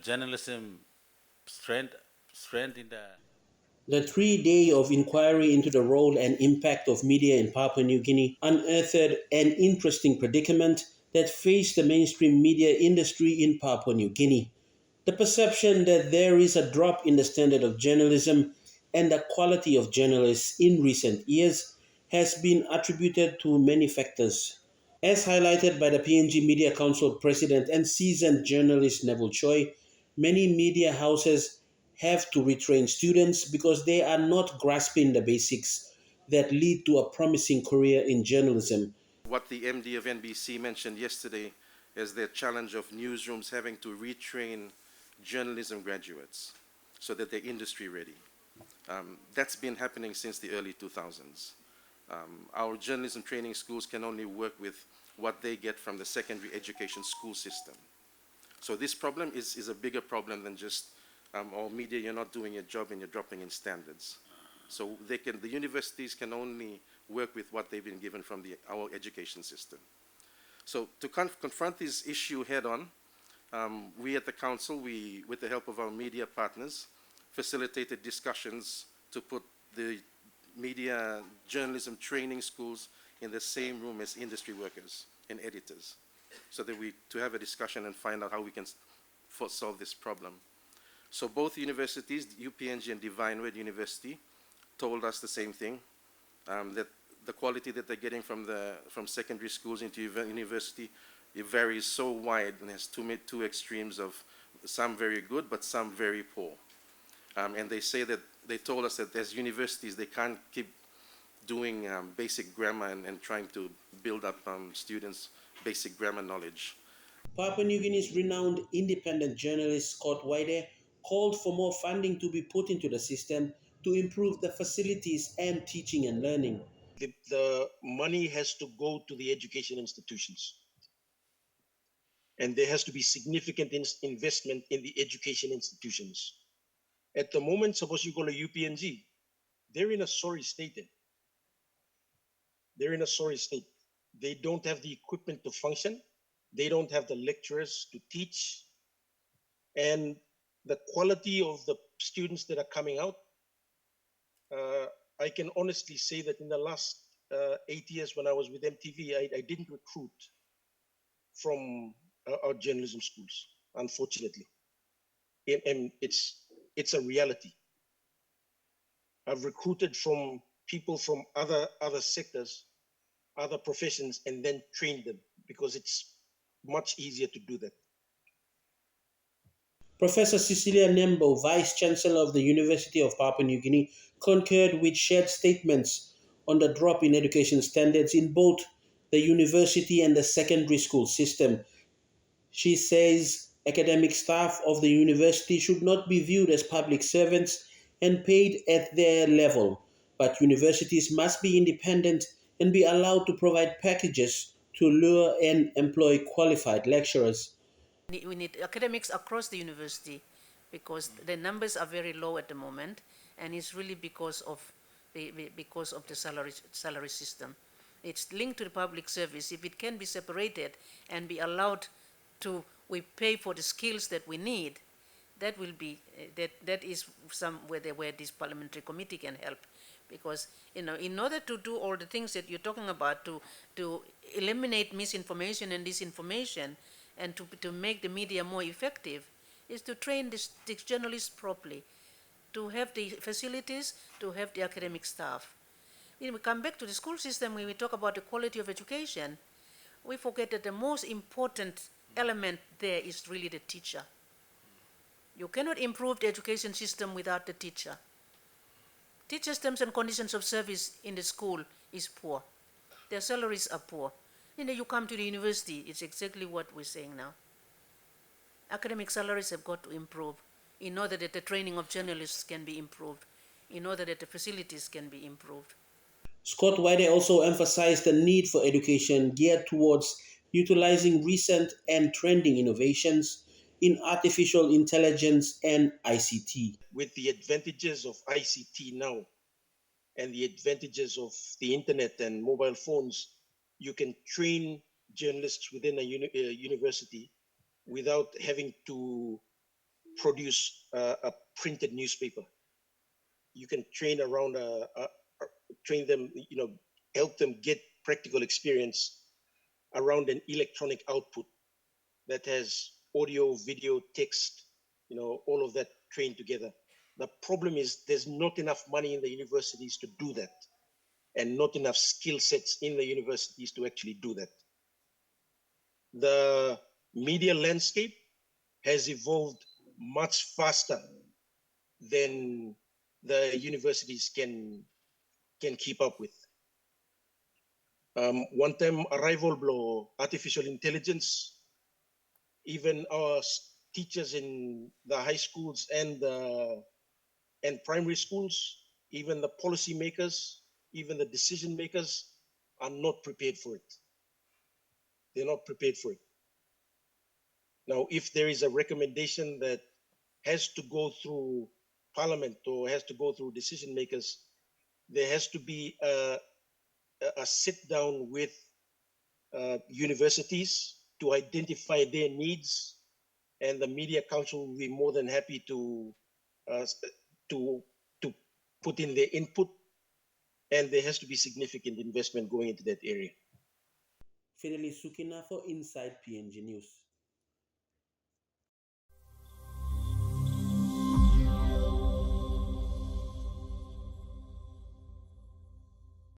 journalism strength in the. The 3 day of inquiry into the role and impact of media in Papua New Guinea unearthed an interesting predicament that faced the mainstream media industry in Papua New Guinea. The perception that there is a drop in the standard of journalism and the quality of journalists in recent years has been attributed to many factors. As highlighted by the PNG Media Council president and seasoned journalist Neville Choi, many media houses have to retrain students because they are not grasping the basics that lead to a promising career in journalism. What the MD of NBC mentioned yesterday is the challenge of newsrooms having to retrain journalism graduates so that they're industry ready. That's been happening since the early 2000s. Our journalism training schools can only work with what they get from the secondary education school system. So this problem is a bigger problem than just, oh, media, you're not doing your job and you're dropping in standards. So the universities can only work with what they've been given from our education system. So to confront this issue head on, we at the council, with the help of our media partners, facilitated discussions to put the media journalism training schools in the same room as industry workers and editors, so that to have a discussion and find out how we can solve this problem. So both universities, UPNG and Divine Word University, told us the same thing, that the quality that they're getting from secondary schools into university, it varies so wide and has two extremes of some very good but some very poor. And they told us that as universities they can't keep doing basic grammar and trying to build up students' basic grammar knowledge. Papua New Guinea's renowned independent journalist Scott Waide called for more funding to be put into the system to improve the facilities and teaching and learning. The money has to go to the education institutions. And there has to be significant investment in the education institutions. At the moment, suppose you go to UPNG, they're in a sorry state. They're in a sorry state. They don't have the equipment to function. They don't have the lecturers to teach. And the quality of the students that are coming out, I can honestly say that in the last 8 years when I was with MTV, I didn't recruit from our journalism schools, unfortunately. And it's a reality. I've recruited from people from other sectors, other professions, and then trained them because it's much easier to do that. Professor Cecilia Nembo, Vice Chancellor of the University of Papua New Guinea, concurred with shared statements on the drop in education standards in both the university and the secondary school system. She says academic staff of the university should not be viewed as public servants and paid at their level, but universities must be independent and be allowed to provide packages to lure and employ qualified lecturers. We need academics across the university because the numbers are very low at the moment, and it's really because of the salary system. It's linked to the public service. If it can be separated and be allowed to, we pay for the skills that we need, that will be that is somewhere where this parliamentary committee can help, because in order to do all the things that you're talking about, to eliminate misinformation and disinformation, and to make the media more effective, is to train these journalists properly, to have the facilities, to have the academic staff. When we come back to the school system, when we talk about the quality of education, we forget that the most important element there is really the teacher. You cannot improve the education system without the teacher. Teachers' terms and conditions of service in the school is poor. Their salaries are poor. And then you come to the university, it's exactly what we're saying now. Academic salaries have got to improve in order that the training of journalists can be improved, in order that the facilities can be improved. Scott White also emphasized the need for education geared towards utilizing recent and trending innovations in artificial intelligence and ICT. With the advantages of ICT now and the advantages of the internet and mobile phones, you can train journalists within a university without having to produce a printed newspaper. You can train around train them, help them get practical experience around an electronic output that has audio, video, text, all of that trained together. The problem is there's not enough money in the universities to do that, and not enough skill sets in the universities to actually do that. The media landscape has evolved much faster than the universities can keep up with. One time arrival blow artificial intelligence, even our teachers in the high schools and primary schools, even the policy makers, even the decision makers are not prepared for it. They're not prepared for it. Now, if there is a recommendation that has to go through parliament or has to go through decision makers, there has to be a sit down with universities to identify their needs, and the Media Council will be more than happy to to put in their input, and there has to be significant investment going into that area. Fidelis Sukina for Inside PNG News.